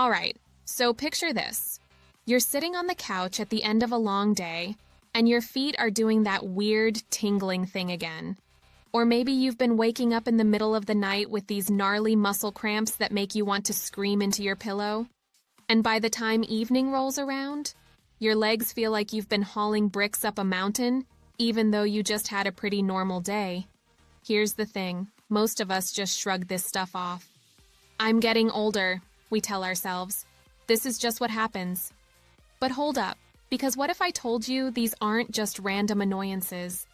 All right, so picture this. You're sitting on the couch at the end of a long day, and your feet are doing that weird tingling thing again. Or maybe you've been waking up in the middle of the night with these gnarly muscle cramps that make you want to scream into your pillow. And by the time evening rolls around, your legs feel like you've been hauling bricks up a mountain, even though you just had a pretty normal day. Here's the thing, most of us just shrug this stuff off. I'm getting older, we tell ourselves. This is just what happens. But hold up, because what if I told you these aren't just random annoyances?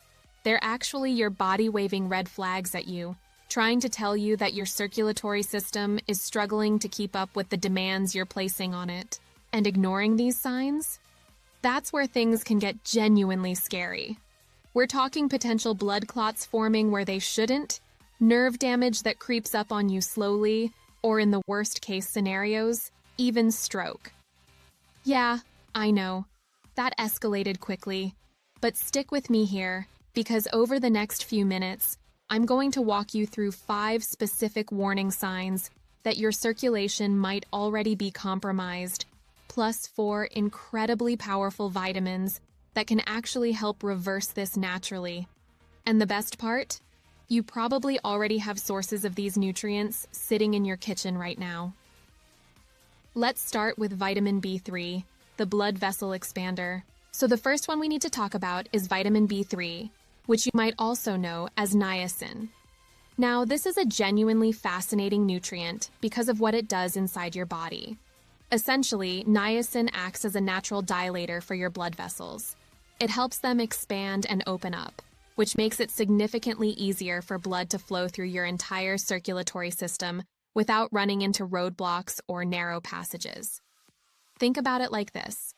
They're actually your body waving red flags at you, trying to tell you that your circulatory system is struggling to keep up with the demands you're placing on it. And ignoring these signs? That's where things can get genuinely scary. We're talking potential blood clots forming where they shouldn't, nerve damage that creeps up on you slowly, or in the worst case scenarios, even stroke. Yeah, I know. That escalated quickly. But stick with me here, because over the next few minutes, I'm going to walk you through 5 specific warning signs that your circulation might already be compromised, plus 4 incredibly powerful vitamins that can actually help reverse this naturally. And the best part? You probably already have sources of these nutrients sitting in your kitchen right now. Let's start with vitamin B3, the blood vessel expander. So the first one we need to talk about is vitamin B3, which you might also know as niacin. Now, this is a genuinely fascinating nutrient because of what it does inside your body. Essentially, niacin acts as a natural dilator for your blood vessels. It helps them expand and open up, which makes it significantly easier for blood to flow through your entire circulatory system without running into roadblocks or narrow passages. Think about it like this.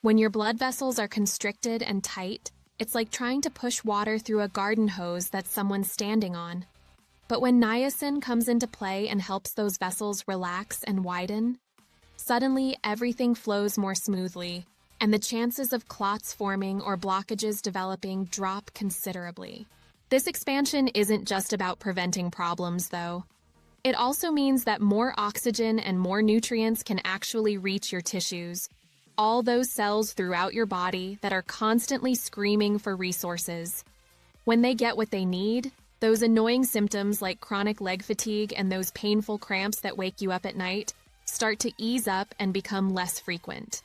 When your blood vessels are constricted and tight, it's like trying to push water through a garden hose that someone's standing on. But when niacin comes into play and helps those vessels relax and widen, suddenly everything flows more smoothly, and the chances of clots forming or blockages developing drop considerably. This expansion isn't just about preventing problems, though. It also means that more oxygen and more nutrients can actually reach your tissues, all those cells throughout your body that are constantly screaming for resources. When they get what they need, those annoying symptoms like chronic leg fatigue and those painful cramps that wake you up at night start to ease up and become less frequent.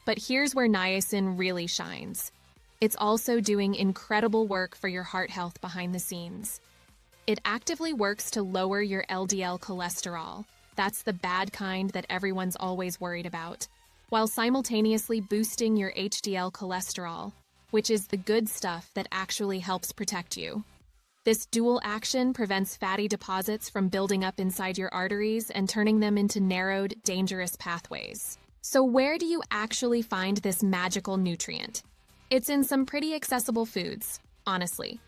But here's where niacin really shines. It's also doing incredible work for your heart health behind the scenes. It actively works to lower your LDL cholesterol. That's the bad kind that everyone's always worried about, while simultaneously boosting your HDL cholesterol, which is the good stuff that actually helps protect you. This dual action prevents fatty deposits from building up inside your arteries and turning them into narrowed, dangerous pathways. So where do you actually find this magical nutrient? It's in some pretty accessible foods, honestly.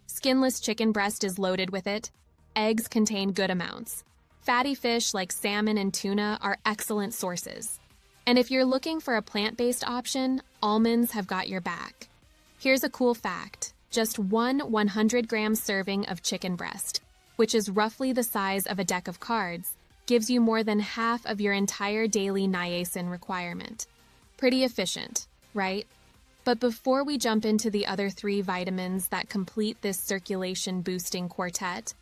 Skinless chicken breast is loaded with it. Eggs contain good amounts. Fatty fish like salmon and tuna are excellent sources. And if you're looking for a plant-based option, almonds have got your back. Here's a cool fact. Just one 100-gram serving of chicken breast, which is roughly the size of a deck of cards, gives you more than half of your entire daily niacin requirement. Pretty efficient, right? But before we jump into the other 3 vitamins that complete this circulation-boosting quartet,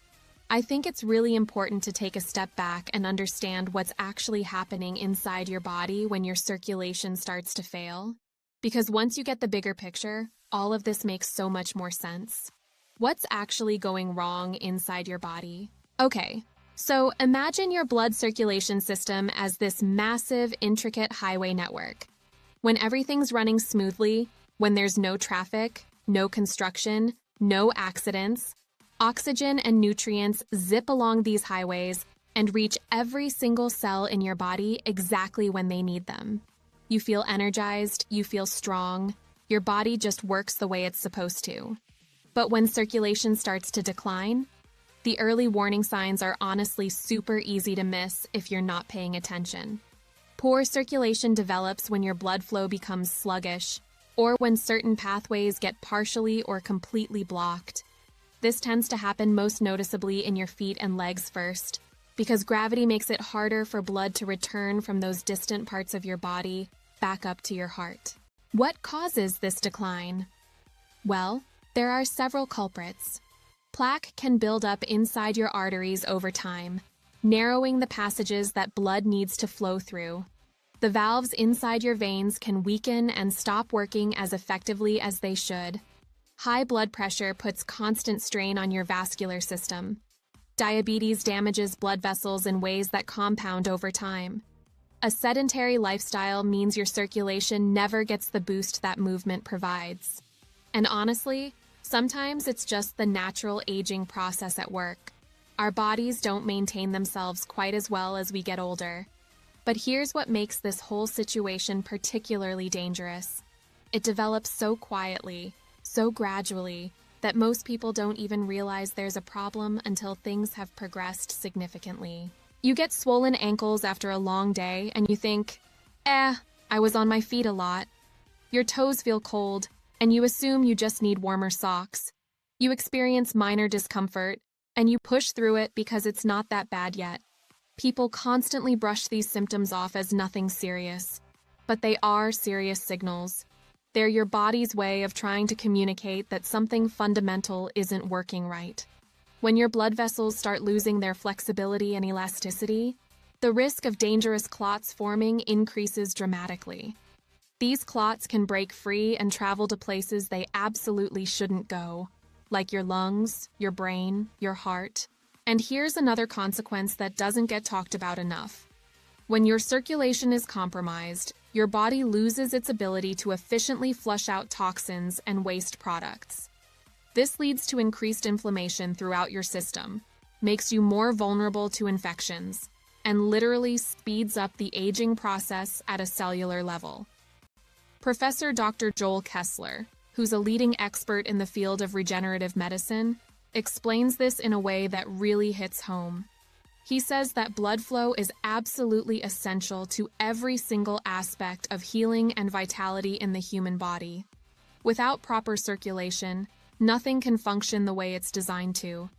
I think it's really important to take a step back and understand what's actually happening inside your body when your circulation starts to fail. Because once you get the bigger picture, all of this makes so much more sense. What's actually going wrong inside your body? Okay, so imagine your blood circulation system as this massive, intricate highway network. When everything's running smoothly, when there's no traffic, no construction, no accidents, oxygen and nutrients zip along these highways and reach every single cell in your body exactly when they need them. You feel energized, you feel strong, your body just works the way it's supposed to. But when circulation starts to decline, the early warning signs are honestly super easy to miss if you're not paying attention. Poor circulation develops when your blood flow becomes sluggish, or when certain pathways get partially or completely blocked. This tends to happen most noticeably in your feet and legs first, because gravity makes it harder for blood to return from those distant parts of your body back up to your heart. What causes this decline? Well, there are several culprits. Plaque can build up inside your arteries over time, narrowing the passages that blood needs to flow through. The valves inside your veins can weaken and stop working as effectively as they should. High blood pressure puts constant strain on your vascular system. Diabetes damages blood vessels in ways that compound over time. A sedentary lifestyle means your circulation never gets the boost that movement provides. And honestly, sometimes it's just the natural aging process at work. Our bodies don't maintain themselves quite as well as we get older. But here's what makes this whole situation particularly dangerous. It develops so quietly, so gradually, that most people don't even realize there's a problem until things have progressed significantly. You get swollen ankles after a long day and you think, I was on my feet a lot. Your toes feel cold, and you assume you just need warmer socks. You experience minor discomfort, and you push through it because it's not that bad yet. People constantly brush these symptoms off as nothing serious, but they are serious signals. They're your body's way of trying to communicate that something fundamental isn't working right. When your blood vessels start losing their flexibility and elasticity, the risk of dangerous clots forming increases dramatically. These clots can break free and travel to places they absolutely shouldn't go, like your lungs, your brain, your heart. And here's another consequence that doesn't get talked about enough. When your circulation is compromised, your body loses its ability to efficiently flush out toxins and waste products. This leads to increased inflammation throughout your system, makes you more vulnerable to infections, and literally speeds up the aging process at a cellular level. Professor Dr. Joel Kessler, who's a leading expert in the field of regenerative medicine, explains this in a way that really hits home. He says that blood flow is absolutely essential to every single aspect of healing and vitality in the human body. Without proper circulation, nothing can function the way it's designed to.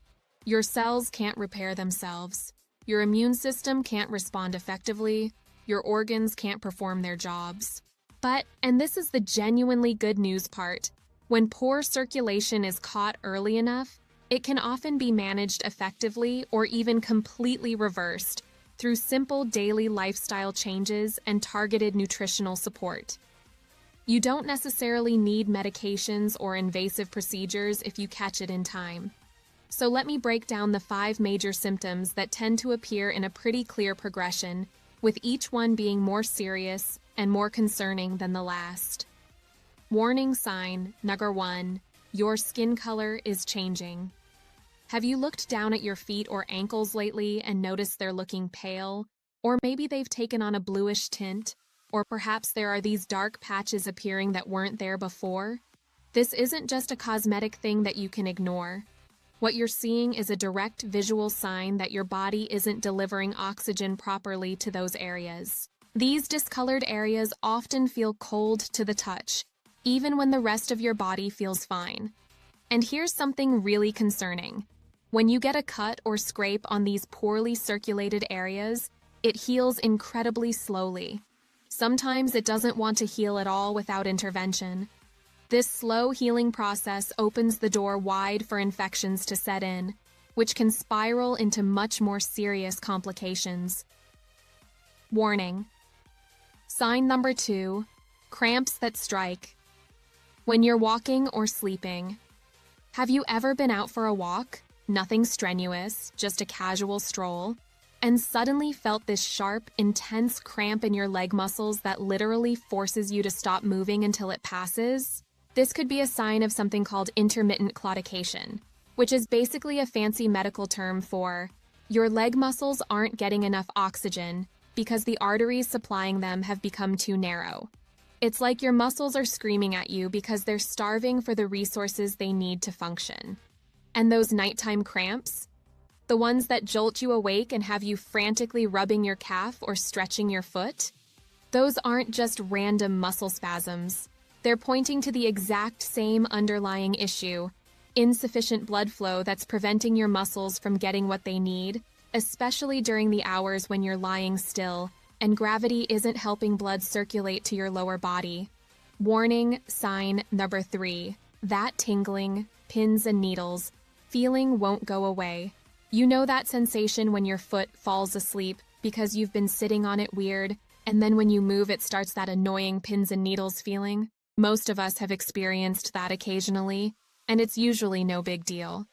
Your cells can't repair themselves. Your immune system can't respond effectively. Your organs can't perform their jobs. But, and this is the genuinely good news part, when poor circulation is caught early enough, it can often be managed effectively or even completely reversed through simple daily lifestyle changes and targeted nutritional support. You don't necessarily need medications or invasive procedures if you catch it in time. So let me break down the 5 major symptoms that tend to appear in a pretty clear progression, with each one being more serious and more concerning than the last. Warning sign number 1, your skin color is changing. Have you looked down at your feet or ankles lately and noticed they're looking pale? Or maybe they've taken on a bluish tint? Or perhaps there are these dark patches appearing that weren't there before? This isn't just a cosmetic thing that you can ignore. What you're seeing is a direct visual sign that your body isn't delivering oxygen properly to those areas. These discolored areas often feel cold to the touch, even when the rest of your body feels fine. And here's something really concerning. When you get a cut or scrape on these poorly circulated areas, it heals incredibly slowly. Sometimes it doesn't want to heal at all without intervention. This slow healing process opens the door wide for infections to set in, which can spiral into much more serious complications. Warning. Sign number 2, cramps that strike. When you're walking or sleeping. Have you ever been out for a walk? Nothing strenuous, just a casual stroll, and suddenly felt this sharp, intense cramp in your leg muscles that literally forces you to stop moving until it passes? This could be a sign of something called intermittent claudication, which is basically a fancy medical term for your leg muscles aren't getting enough oxygen because the arteries supplying them have become too narrow. It's like your muscles are screaming at you because they're starving for the resources they need to function. And those nighttime cramps? The ones that jolt you awake and have you frantically rubbing your calf or stretching your foot? Those aren't just random muscle spasms. They're pointing to the exact same underlying issue, insufficient blood flow that's preventing your muscles from getting what they need especially during the hours when you're lying still and gravity isn't helping blood circulate to your lower body. Warning sign number 3, that tingling, pins and needles, feeling won't go away. You know that sensation when your foot falls asleep because you've been sitting on it weird, and then when you move it starts that annoying pins and needles feeling? Most of us have experienced that occasionally, and it's usually no big deal.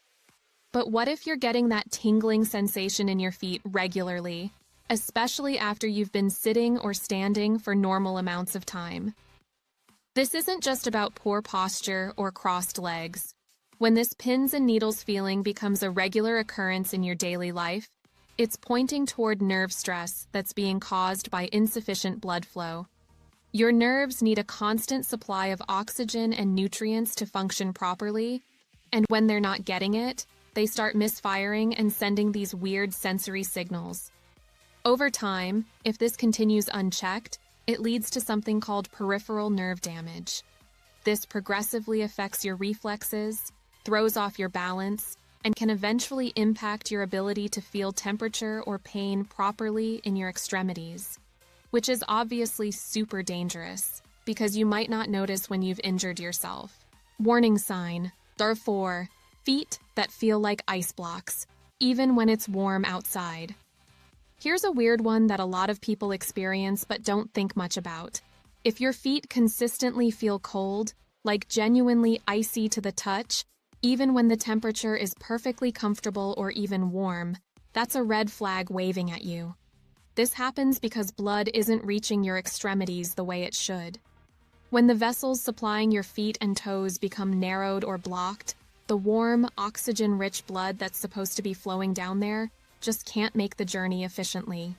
But what if you're getting that tingling sensation in your feet regularly, especially after you've been sitting or standing for normal amounts of time? This isn't just about poor posture or crossed legs. When this pins and needles feeling becomes a regular occurrence in your daily life, it's pointing toward nerve stress that's being caused by insufficient blood flow. Your nerves need a constant supply of oxygen and nutrients to function properly, and when they're not getting it, they start misfiring and sending these weird sensory signals. Over time, if this continues unchecked, it leads to something called peripheral nerve damage. This progressively affects your reflexes, throws off your balance, and can eventually impact your ability to feel temperature or pain properly in your extremities, which is obviously super dangerous because you might not notice when you've injured yourself. Warning sign, number 4, feet that feel like ice blocks, even when it's warm outside. Here's a weird one that a lot of people experience but don't think much about. If your feet consistently feel cold, like genuinely icy to the touch, even when the temperature is perfectly comfortable or even warm, that's a red flag waving at you. This happens because blood isn't reaching your extremities the way it should. When the vessels supplying your feet and toes become narrowed or blocked, the warm, oxygen-rich blood that's supposed to be flowing down there just can't make the journey efficiently.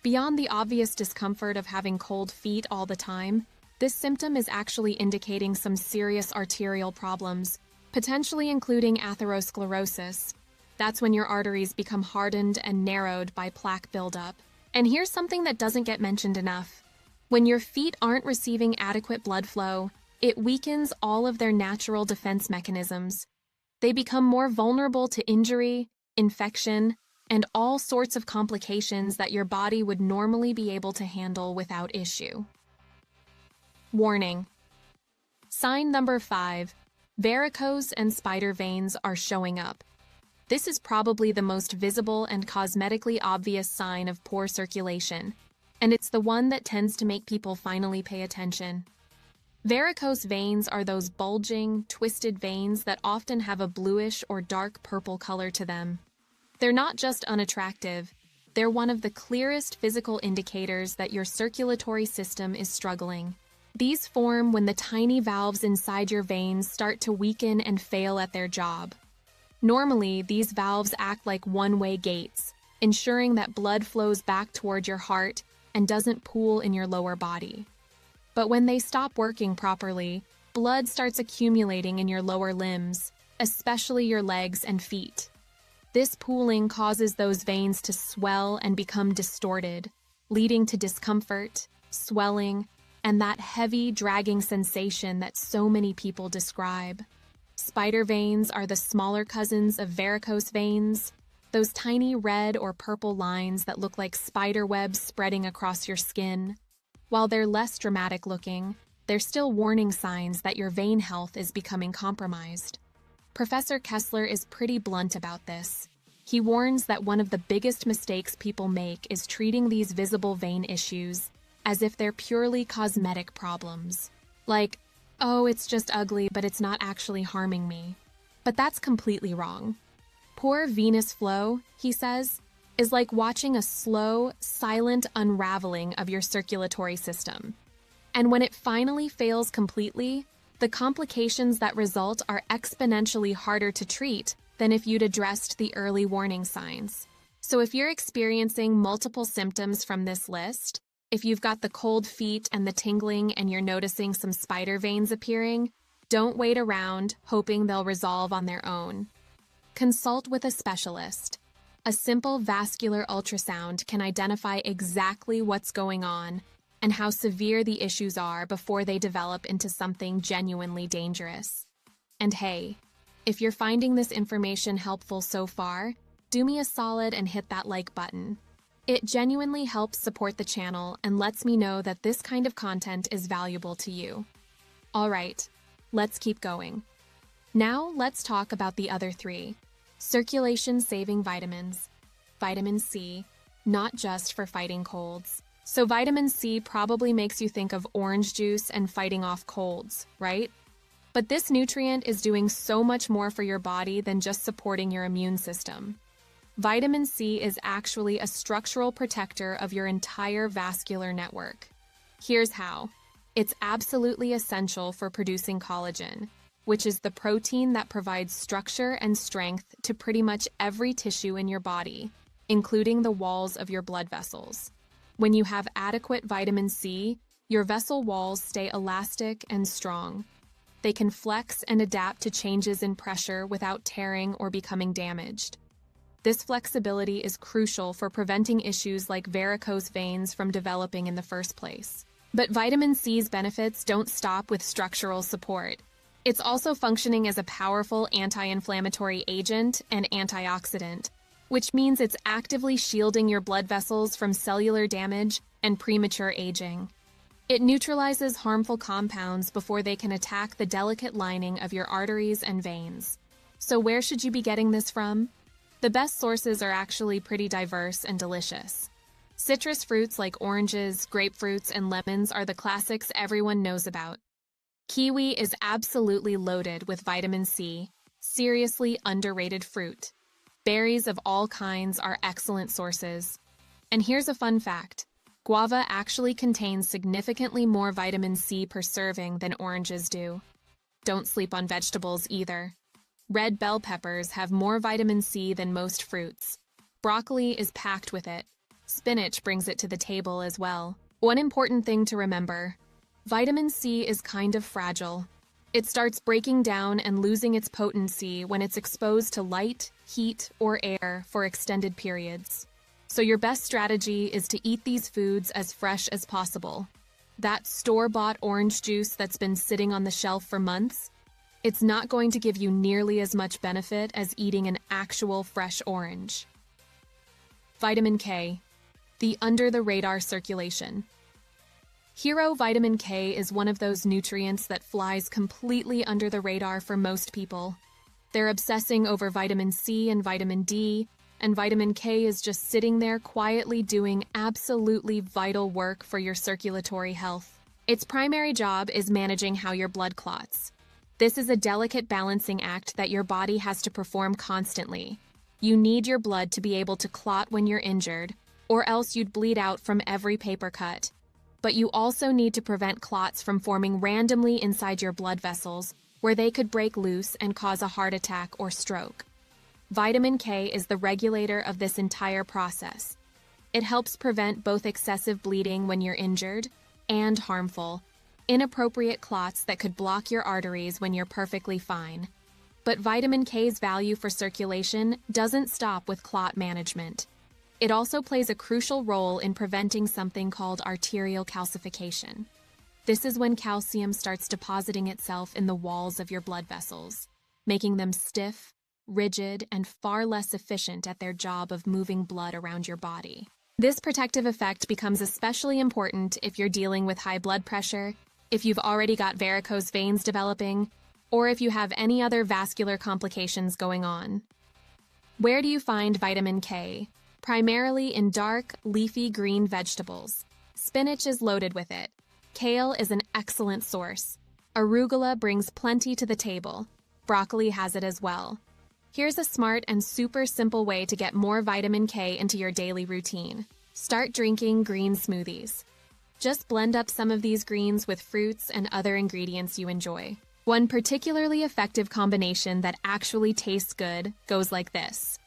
Beyond the obvious discomfort of having cold feet all the time, this symptom is actually indicating some serious arterial problems, potentially including atherosclerosis. That's when your arteries become hardened and narrowed by plaque buildup. And here's something that doesn't get mentioned enough. When your feet aren't receiving adequate blood flow, it weakens all of their natural defense mechanisms. They become more vulnerable to injury, infection, and all sorts of complications that your body would normally be able to handle without issue. Warning. Sign number 5. Varicose and spider veins are showing up. This is probably the most visible and cosmetically obvious sign of poor circulation, and it's the one that tends to make people finally pay attention. Varicose veins are those bulging, twisted veins that often have a bluish or dark purple color to them. They're not just unattractive, they're one of the clearest physical indicators that your circulatory system is struggling. These form when the tiny valves inside your veins start to weaken and fail at their job. Normally, these valves act like one-way gates, ensuring that blood flows back toward your heart and doesn't pool in your lower body. But when they stop working properly, blood starts accumulating in your lower limbs, especially your legs and feet. This pooling causes those veins to swell and become distorted, leading to discomfort, swelling, and that heavy, dragging sensation that so many people describe. Spider veins are the smaller cousins of varicose veins, those tiny red or purple lines that look like spider webs spreading across your skin. While they're less dramatic looking, they're still warning signs that your vein health is becoming compromised. Professor Kessler is pretty blunt about this. He warns that one of the biggest mistakes people make is treating these visible vein issues as if they're purely cosmetic problems. Like, oh, it's just ugly, but it's not actually harming me. But that's completely wrong. Poor venous flow, he says, is like watching a slow, silent unraveling of your circulatory system. And when it finally fails completely, the complications that result are exponentially harder to treat than if you'd addressed the early warning signs. So if you're experiencing multiple symptoms from this list, if you've got the cold feet and the tingling and you're noticing some spider veins appearing, don't wait around hoping they'll resolve on their own. Consult with a specialist. A simple vascular ultrasound can identify exactly what's going on and how severe the issues are before they develop into something genuinely dangerous. And hey, if you're finding this information helpful so far, do me a solid and hit that like button. It genuinely helps support the channel and lets me know that this kind of content is valuable to you. All right, let's keep going. Now let's talk about the other three. Circulation-saving vitamins. Vitamin C, not just for fighting colds. So vitamin C probably makes you think of orange juice and fighting off colds, right? But this nutrient is doing so much more for your body than just supporting your immune system. Vitamin C is actually a structural protector of your entire vascular network. Here's how. It's absolutely essential for producing collagen, which is the protein that provides structure and strength to pretty much every tissue in your body, including the walls of your blood vessels. When you have adequate vitamin C, your vessel walls stay elastic and strong. They can flex and adapt to changes in pressure without tearing or becoming damaged. This flexibility is crucial for preventing issues like varicose veins from developing in the first place. But vitamin C's benefits don't stop with structural support. It's also functioning as a powerful anti-inflammatory agent and antioxidant, which means it's actively shielding your blood vessels from cellular damage and premature aging. It neutralizes harmful compounds before they can attack the delicate lining of your arteries and veins. So where should you be getting this from? The best sources are actually pretty diverse and delicious. Citrus fruits like oranges, grapefruits, and lemons are the classics everyone knows about. Kiwi is absolutely loaded with vitamin C, seriously underrated fruit. Berries of all kinds are excellent sources. And here's a fun fact. Guava actually contains significantly more vitamin C per serving than oranges do. Don't sleep on vegetables either. Red bell peppers have more vitamin C than most fruits. Broccoli is packed with it. Spinach brings it to the table as well. One important thing to remember, vitamin C is kind of fragile. It starts breaking down and losing its potency when it's exposed to light, heat, or air for extended periods. So your best strategy is to eat these foods as fresh as possible. That store-bought orange juice that's been sitting on the shelf for months, it's not going to give you nearly as much benefit as eating an actual fresh orange. Vitamin K, the under-the-radar circulation. Hero vitamin K is one of those nutrients that flies completely under the radar for most people. They're obsessing over vitamin C and vitamin D, and vitamin K is just sitting there quietly doing absolutely vital work for your circulatory health. Its primary job is managing how your blood clots. This is a delicate balancing act that your body has to perform constantly. You need your blood to be able to clot when you're injured, or else you'd bleed out from every paper cut. But you also need to prevent clots from forming randomly inside your blood vessels, where they could break loose and cause a heart attack or stroke. Vitamin K is the regulator of this entire process. It helps prevent both excessive bleeding when you're injured and harmful, inappropriate clots that could block your arteries when you're perfectly fine. But vitamin K's value for circulation doesn't stop with clot management. It also plays a crucial role in preventing something called arterial calcification. This is when calcium starts depositing itself in the walls of your blood vessels, making them stiff, rigid, and far less efficient at their job of moving blood around your body. This protective effect becomes especially important if you're dealing with high blood pressure, if you've already got varicose veins developing, or if you have any other vascular complications going on. Where do you find vitamin K? Primarily in dark, leafy green vegetables. Spinach is loaded with it. Kale is an excellent source. Arugula brings plenty to the table. Broccoli has it as well. Here's a smart and super simple way to get more vitamin K into your daily routine. Start drinking green smoothies. Just blend up some of these greens with fruits and other ingredients you enjoy. One particularly effective combination that actually tastes good goes like this.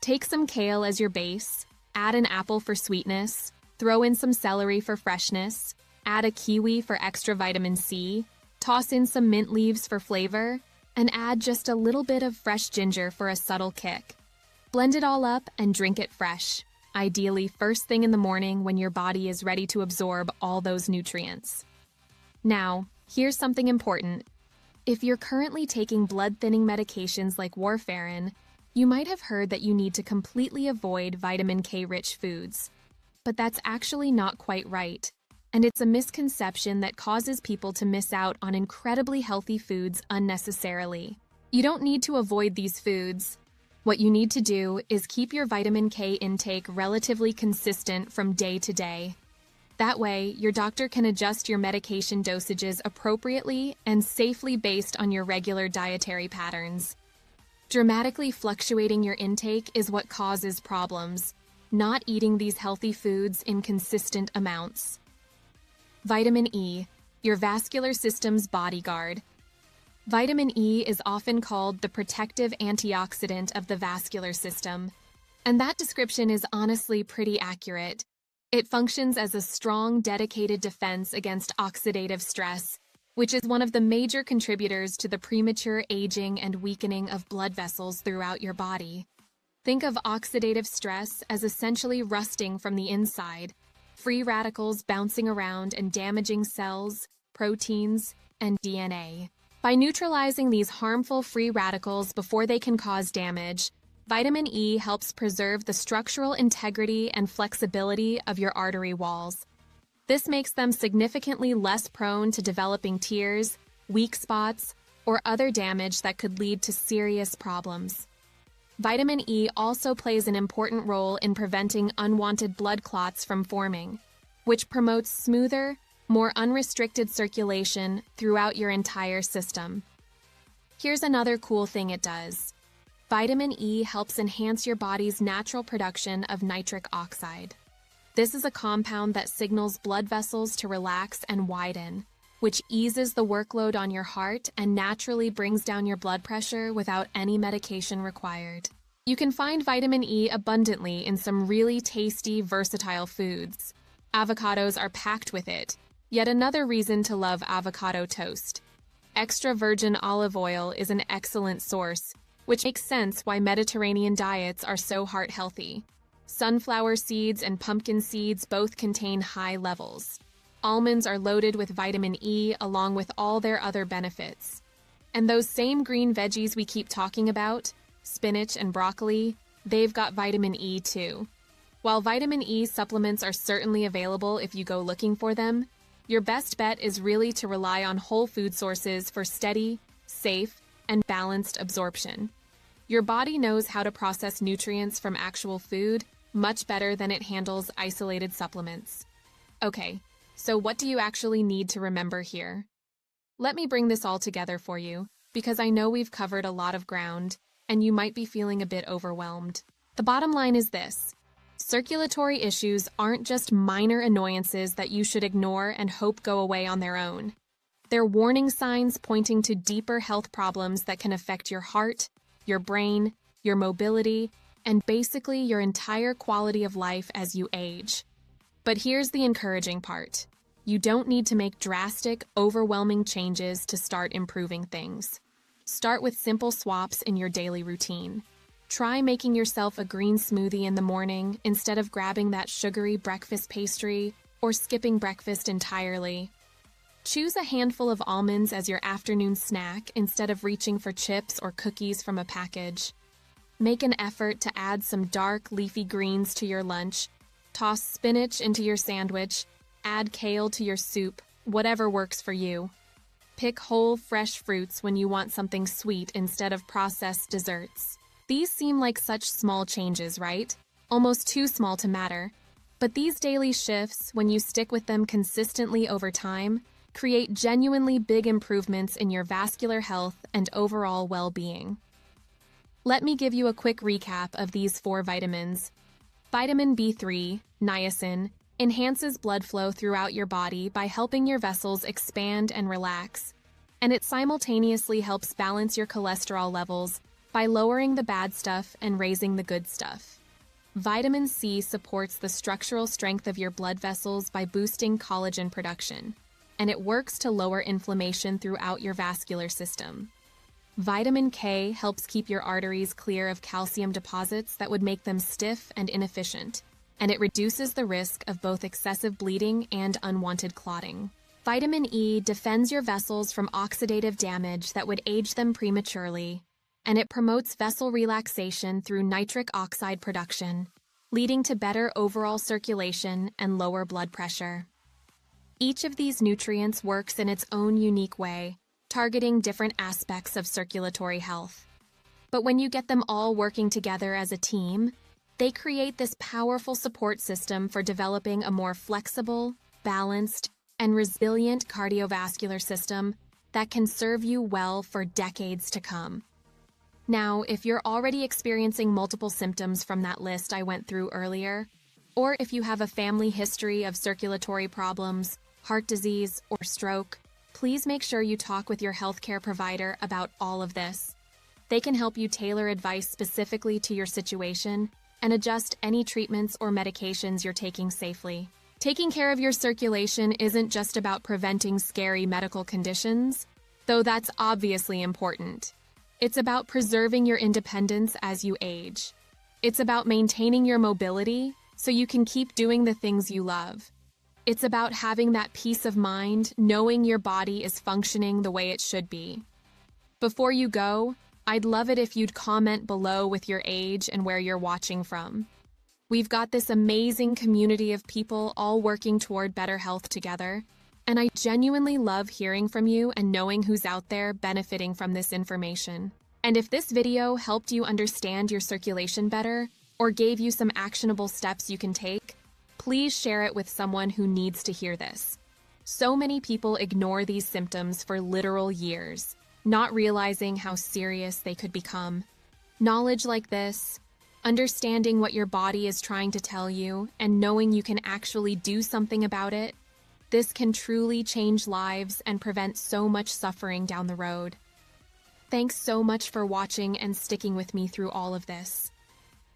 Take some kale as your base, add an apple for sweetness, throw in some celery for freshness, add a kiwi for extra vitamin C, toss in some mint leaves for flavor, and add just a little bit of fresh ginger for a subtle kick. Blend it all up and drink it fresh, ideally first thing in the morning when your body is ready to absorb all those nutrients. Now, here's something important. If you're currently taking blood-thinning medications like warfarin, You might have heard that you need to completely avoid vitamin K-rich foods, but that's actually not quite right, and it's a misconception that causes people to miss out on incredibly healthy foods unnecessarily. You don't need to avoid these foods. What you need to do is keep your vitamin K intake relatively consistent from day to day. That way, your doctor can adjust your medication dosages appropriately and safely based on your regular dietary patterns. Dramatically fluctuating your intake is what causes problems, not eating these healthy foods in consistent amounts. Vitamin E, your vascular system's bodyguard. Vitamin E is often called the protective antioxidant of the vascular system, and that description is honestly pretty accurate. It functions as a strong, dedicated defense against oxidative stress, which is one of the major contributors to the premature aging and weakening of blood vessels throughout your body. Think of oxidative stress as essentially rusting from the inside, free radicals bouncing around and damaging cells, proteins, and DNA. By neutralizing these harmful free radicals before they can cause damage, vitamin E helps preserve the structural integrity and flexibility of your artery walls. This makes them significantly less prone to developing tears, weak spots, or other damage that could lead to serious problems. Vitamin E also plays an important role in preventing unwanted blood clots from forming, which promotes smoother, more unrestricted circulation throughout your entire system. Here's another cool thing it does. Vitamin E helps enhance your body's natural production of nitric oxide. This is a compound that signals blood vessels to relax and widen, which eases the workload on your heart and naturally brings down your blood pressure without any medication required. You can find vitamin E abundantly in some really tasty, versatile foods. Avocados are packed with it. Yet another reason to love avocado toast. Extra virgin olive oil is an excellent source, which makes sense why Mediterranean diets are so heart-healthy. Sunflower seeds and pumpkin seeds both contain high levels. Almonds are loaded with vitamin E along with all their other benefits. And those same green veggies we keep talking about, spinach and broccoli, they've got vitamin E too. While vitamin E supplements are certainly available if you go looking for them, your best bet is really to rely on whole food sources for steady, safe, and balanced absorption. Your body knows how to process nutrients from actual food much better than it handles isolated supplements. Okay, so what do you actually need to remember here? Let me bring this all together for you, because I know we've covered a lot of ground, and you might be feeling a bit overwhelmed. The bottom line is this. Circulatory issues aren't just minor annoyances that you should ignore and hope go away on their own. They're warning signs pointing to deeper health problems that can affect your heart, your brain, your mobility, and basically your entire quality of life as you age. But here's the encouraging part. You don't need to make drastic, overwhelming changes to start improving things. Start with simple swaps in your daily routine. Try making yourself a green smoothie in the morning instead of grabbing that sugary breakfast pastry or skipping breakfast entirely. Choose a handful of almonds as your afternoon snack instead of reaching for chips or cookies from a package. Make an effort to add some dark, leafy greens to your lunch. Toss spinach into your sandwich. Add kale to your soup, whatever works for you. Pick whole, fresh fruits when you want something sweet instead of processed desserts. These seem like such small changes, right? Almost too small to matter. But these daily shifts, when you stick with them consistently over time, create genuinely big improvements in your vascular health and overall well-being. Let me give you a quick recap of these 4 vitamins. Vitamin B3, niacin, enhances blood flow throughout your body by helping your vessels expand and relax, and it simultaneously helps balance your cholesterol levels by lowering the bad stuff and raising the good stuff. Vitamin C supports the structural strength of your blood vessels by boosting collagen production, and it works to lower inflammation throughout your vascular system. Vitamin K helps keep your arteries clear of calcium deposits that would make them stiff and inefficient, and it reduces the risk of both excessive bleeding and unwanted clotting. Vitamin E defends your vessels from oxidative damage that would age them prematurely, and it promotes vessel relaxation through nitric oxide production, leading to better overall circulation and lower blood pressure. Each of these nutrients works in its own unique way, targeting different aspects of circulatory health. But when you get them all working together as a team, they create this powerful support system for developing a more flexible, balanced, and resilient cardiovascular system that can serve you well for decades to come. Now, if you're already experiencing multiple symptoms from that list I went through earlier, or if you have a family history of circulatory problems, heart disease, or stroke, please make sure you talk with your healthcare provider about all of this. They can help you tailor advice specifically to your situation and adjust any treatments or medications you're taking safely. Taking care of your circulation isn't just about preventing scary medical conditions, though that's obviously important. It's about preserving your independence as you age. It's about maintaining your mobility so you can keep doing the things you love. It's about having that peace of mind, knowing your body is functioning the way it should be. Before you go, I'd love it if you'd comment below with your age and where you're watching from. We've got this amazing community of people all working toward better health together, and I genuinely love hearing from you and knowing who's out there benefiting from this information. And if this video helped you understand your circulation better, or gave you some actionable steps you can take, please share it with someone who needs to hear this. So many people ignore these symptoms for literal years, not realizing how serious they could become. Knowledge like this, understanding what your body is trying to tell you, and knowing you can actually do something about it, this can truly change lives and prevent so much suffering down the road. Thanks so much for watching and sticking with me through all of this.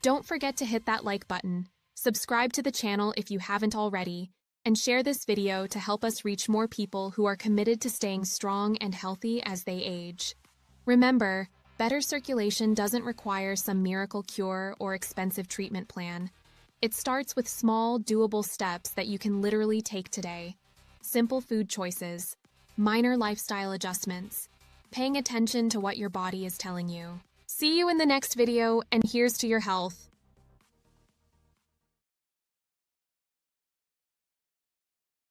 Don't forget to hit that like button, subscribe to the channel if you haven't already, and share this video to help us reach more people who are committed to staying strong and healthy as they age. Remember, better circulation doesn't require some miracle cure or expensive treatment plan. It starts with small, doable steps that you can literally take today. Simple food choices, minor lifestyle adjustments, paying attention to what your body is telling you. See you in the next video, and here's to your health.